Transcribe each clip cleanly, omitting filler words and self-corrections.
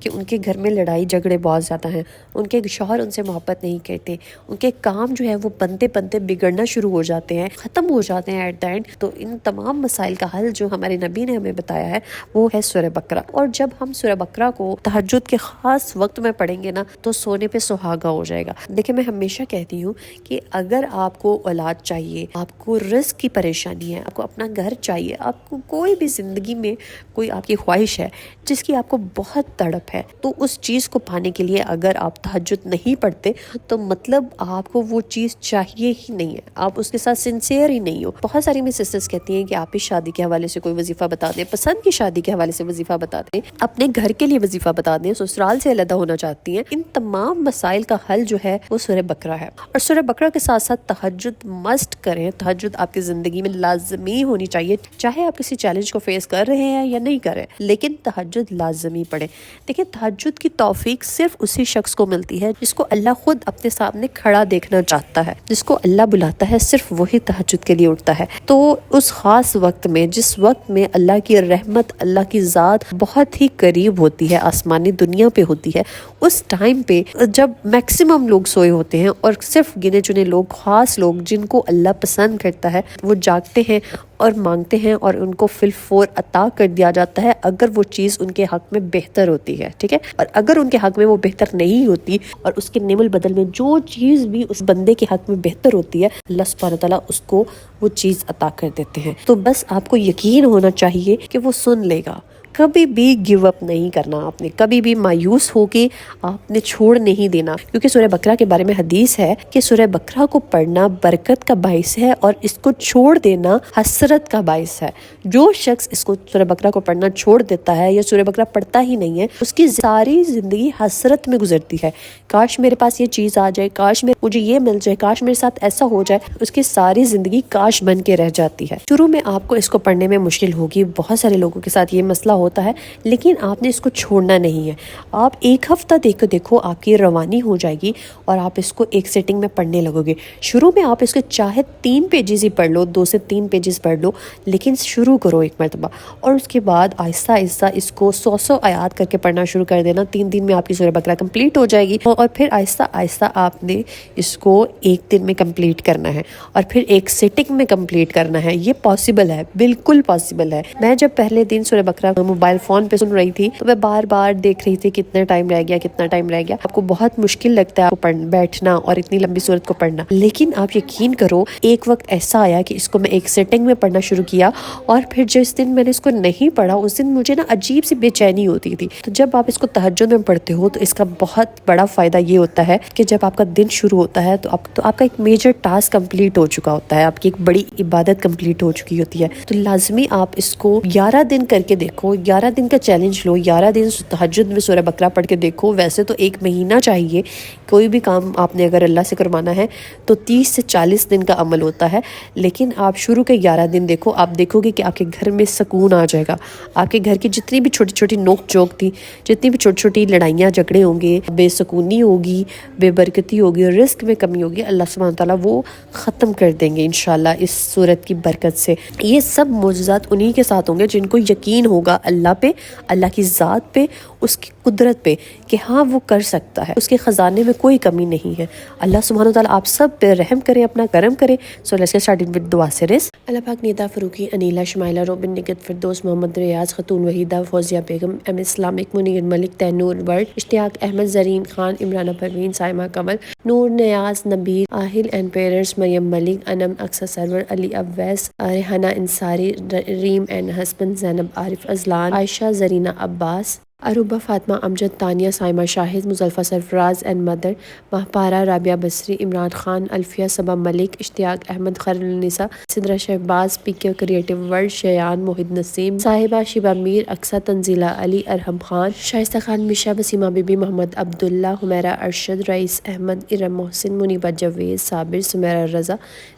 کہ ان کے گھر میں لڑائی جھگڑے بہت زیادہ ہیں، ان کے شوہر ان سے محبت نہیں کرتے، ان کے کام جو ہے وہ بنتے بنتے بگڑنا شروع ہو جاتے ہیں، ختم ہو جاتے ہیں ایٹ دا اینڈ، تو ان تمام مسائل کا حل جو ہمارے نبی نے ہمیں بتایا ہے وہ ہے سورہ بقرہ۔ اور جب ہم سورہ بقرہ کو تہجد کے خاص وقت میں پڑھیں گے نا تو سونے پہ سہاگا ہو جائے گا۔ دیکھیں میں ہمیشہ کہتی ہوں کہ اگر آپ کو اولاد چاہیے، آپ کو رزق کی پریشانی ہے، آپ کو اپنا گھر چاہیے، آپ کو کوئی بھی زندگی میں کوئی آپ کی خواہش ہے جس کی آپ کو بہت تڑپ ہے، تو اس چیز کو پانے کے لیے اگر آپ تہجد نہیں پڑھتے تو مطلب آپ کو وہ چیز چاہیے ہی نہیں ہے، آپ اس کے ساتھ سنسیئر ہی نہیں ہو۔ بہت ساری میں سسٹرز کہتی ہیں کہ آپ اس شادی کے حوالے سے کوئی وظیفہ بتا دیں، پسند کی شادی کے حوالے سے وظیفہ بتا دیں، اپنے گھر کے لیے وظیفہ بتا دیں، سسرال سے علیحدہ ہونا چاہتی ہیں۔ ان تمام مسائل کا حل جو ہے وہ سورہ بقرہ ہے، اور سورہ بقرہ کے ساتھ ساتھ تہجد مسٹ کریں۔ تہجد آپ کی زندگی میں لازمی ہونی چاہیے، چاہے آپ کسی چیلنج کو فیس کر رہے ہیں یا نہیں کر رہے، لیکن تہجد لازمی پڑھیں۔ دیکھیں تہجد کی توفیق صرف اسی شخص کو ملتی ہے جس کو اللہ خود اپنے سامنے کھڑا دیکھنا چاہتا ہے، جس کو اللہ بلاتا ہے صرف وہی تہجد کے لیے اٹھتا ہے۔ تو اس خاص وقت میں، جس وقت میں اللہ کی رحمت، اللہ کی ذات بہت ہی قریب ہوتی ہے، آسمانی دنیا پہ ہوتی ہے، اس ٹائم پہ جب میکسیمم لوگ سوئے ہوتے ہیں اور صرف گنے چنے لوگ، خاص لوگ جن کو اللہ پسند کرتا ہے، وہ جاگتے ہیں اور مانگتے ہیں اور ان کو فی الفور عطا کر دیا جاتا ہے اگر وہ چیز ان کے حق میں بہتر ہوتی ہے، ٹھیک ہے؟ اور اگر ان کے حق میں وہ بہتر نہیں ہوتی اور اس کے نمل بدل میں جو چیز بھی اس بندے کے حق میں بہتر ہوتی ہے، اللہ سبحانہ تعالیٰ اس کو وہ چیز عطا کر دیتے ہیں۔ تو بس آپ کو یقین ہونا چاہیے کہ وہ سن لے گا۔ کبھی بھی گیو اپ نہیں کرنا، آپ نے کبھی بھی مایوس ہو کے آپ نے چھوڑ نہیں دینا، کیونکہ سورہ بقرہ کے بارے میں حدیث ہے کہ سورہ بقرہ کو پڑھنا برکت کا باعث ہے اور اس کو چھوڑ دینا حسرت کا باعث ہے۔ جو شخص اس کو سورہ بقرہ کو پڑھنا چھوڑ دیتا ہے یا سورہ بقرہ پڑھتا ہی نہیں ہے، اس کی ساری زندگی حسرت میں گزرتی ہے، کاش میرے پاس یہ چیز آ جائے، کاش مجھے یہ مل جائے، کاش میرے ساتھ ایسا ہو جائے، اس کی ساری زندگی کاش بن کے رہ جاتی ہے۔ شروع میں آپ کو اس کو پڑھنے میں مشکل ہوگی، بہت سارے لوگوں کے ساتھ یہ مسئلہ ہوتا ہے، لیکن آپ نے اس کو چھوڑنا نہیں ہے۔ آپ ایک ہفتہ دیکھو آپ کی روانی ہو جائے گی اور آپ اس کو ایک سیٹنگ میں پڑھنے لگو گے۔ شروع میں آپ اس کے چاہے 3 پیجز ہی پڑھ لو، 2 سے 3 پیجز پڑھ لو، لیکن شروع کرو ایک مرتبہ، اور اس کے بعد آہستہ آہستہ اس کو 100 آیات کر کے پڑھنا شروع کر دینا۔ 3 دن میں آپ کی سورہ بقرہ کمپلیٹ ہو جائے گی، اور پھر آہستہ آہستہ آپ نے اس کو ایک دن میں کمپلیٹ کرنا ہے اور پھر ایک سیٹنگ میں کمپلیٹ کرنا ہے۔ یہ پاسبل ہے، بالکل پاسبل ہے۔ میں جب پہلے دن سورہ بقرہ موبائل فون پہ سن رہی تھی تو میں بار بار دیکھ رہی تھی کتنا ٹائم رہ گیا، کتنا ٹائم رہ گیا۔ آپ کو بہت مشکل لگتا ہے آپ کو بیٹھنا اور اتنی لمبی سورت کو پڑھنا، لیکن آپ یقین کرو ایک وقت ایسا آیا کہ اس کو میں ایک سیٹنگ میں پڑھنا شروع کیا، اور پھر جس دن میں نے اس کو نہیں پڑھا اس دن مجھے نا عجیب سی بے چینی ہوتی تھی۔ تو جب آپ اس کو تہجد میں پڑھتے ہو تو اس کا بہت بڑا فائدہ یہ ہوتا ہے کہ جب آپ کا دن شروع ہوتا ہے تو آپ کا ایک میجر ٹاسک کمپلیٹ ہو چکا ہوتا ہے، آپ کی ایک بڑی عبادت کمپلیٹ ہو چکی ہوتی ہے۔ تو لازمی آپ اس کو 11 دن کر کے دیکھو، 11 دن کا چیلنج لو، 11 دن تہجد میں سورہ بقرہ پڑھ کے دیکھو۔ ویسے تو 1 مہینہ چاہیے، کوئی بھی کام آپ نے اگر اللہ سے کروانا ہے تو 30 سے 40 دن کا عمل ہوتا ہے، لیکن آپ شروع کے 11 دن دیکھو، آپ دیکھو گے کہ آپ کے گھر میں سکون آ جائے گا۔ آپ کے گھر کی جتنی بھی چھوٹی چھوٹی نوک جھوک تھی، جتنی بھی چھوٹی چھوٹی لڑائیاں جھگڑے ہوں گے، بے سکونی ہوگی، بے برکتی ہوگی، رزق میں کمی ہوگی، اللہ سبحانہ تعالیٰ وہ ختم کر دیں گے انشاءاللہ اس صورت کی برکت سے۔ یہ سب معجزات انہی کے ساتھ ہوں گے جن کو یقین ہوگا اللہ پہ، اللہ کی ذات پہ، اس کی قدرت پہ، کہ ہاں وہ کر سکتا ہے، اس کے خزانے میں کوئی کمی نہیں ہے۔ اللہ سبحانہ تعالیٰ آپ سب پہ رحم کرے، اپنا کرم کرے۔ So let's get started with دعا سیریز۔ اللہ پاک نیتا فروقی، انیلا شمائلہ، روبن نگت، فردوس، محمد ریاض، خاتون وحیدہ، فوزیہ بیگم، ایم اسلامک، منیر ملک، تینور ورڈ، اشتیاق احمد، زرین خان، عمرانہ پروین، سائمہ کمل، نور نیاز، نبیل، آہل اینڈ پیررز، Maryam Malik, Anam, Aqsa Sarwar, Ali Awais, Rehana Ansari, Reem and husband, Zainab Arif Azlan, Ayesha Zarina Abbas, Urooba Fatima Amjad, Tania Saima Shahid, Muzlifa Sarfaraz and mother, Mehpara Rabia Basri, Imran Khan, Alfiya Saba Malik, Ishtiaq Ahmed, Khairunnisa, Sidra Shahbaz, پی کے کریٹو ورلڈ، شیان، موحد نسیم، صاحبہ، شیبہ میر، اقصی تنزیلہ، علی، ارحم خان، شائستہ خان، مشا، بسیمہ بی بی، محمد عبداللہ، حمیرہ ارشد، رئیس احمد، ارم محسن، منیبہ جاوید، صابر، سمیرہ رضا،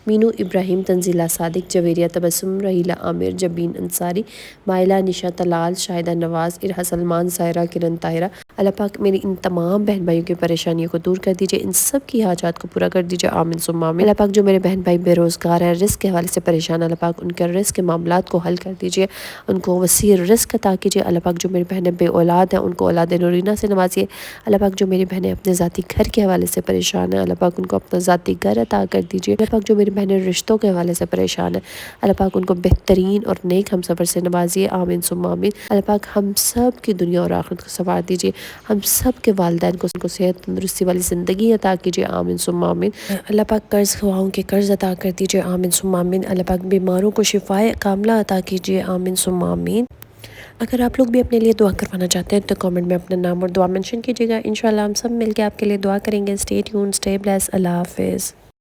مینو ابراہیم، تنزیلہ صادق، جویریہ تبسم، رحیلہ عامر، جبین انصاری، مائلہ، نشا طلال، شاہدہ نواز، ارہا سلمان، سائرہ، کرن، طاہرہ، اللہ پاک میری ان تمام بہن بھائیوں کی پریشانیوں کو دور کر دیجیے، ان سب کی حاجات کو پورا کر دیجیے، آمین ثم آمین۔ اللہ پاک جو میرے بہن بھائی بے روزگار ہیں، رزق کے حوالے سے پریشان، اللہ پاک ان کے رزق کے معاملات کو حل کر دیجیے، ان کو وسیع رزق عطا کیجیے۔ اللہ پاک جو میری بہنیں بے اولاد ہیں ان کو اولاد نورینہ سے نوازیے۔ اللہ پاک جو میری بہنیں اپنے ذاتی گھر کے حوالے سے پریشان ہیں، اللہ پاک ان کو اپنا ذاتی گھر عطا کر دیجیے۔ اللہ پاک جو میری بہنیں رشتوں کے حوالے سے پریشان ہیں، اللہ پاک ان کو بہترین اور نیک ہم سفر سے نوازیے، آمین ثم آمین۔ اللہ پاک ہم سب کی دنیا اور آخرت کو سنوار دیجیے، ہم سب کے والدین کو صحت تندرستی والی زندگی عطا کیجیے، آمین ثم آمین۔ اللہ پاک قرض خواہوں کے قرض عطا کر دیجیے، آمین ثم آمین۔ اللہ پاک بیماروں کو شفائے کاملہ عطا کیجیے، آمین ثم آمین۔ اگر آپ لوگ بھی اپنے لیے دعا کروانا چاہتے ہیں تو کامنٹ میں اپنا نام اور دعا منشن کیجیے گا، انشاءاللہ ہم سب مل کے آپ کے لیے دعا کریں گے۔ اسٹے ٹیون، اسٹے بلیس، اللہ حافظ۔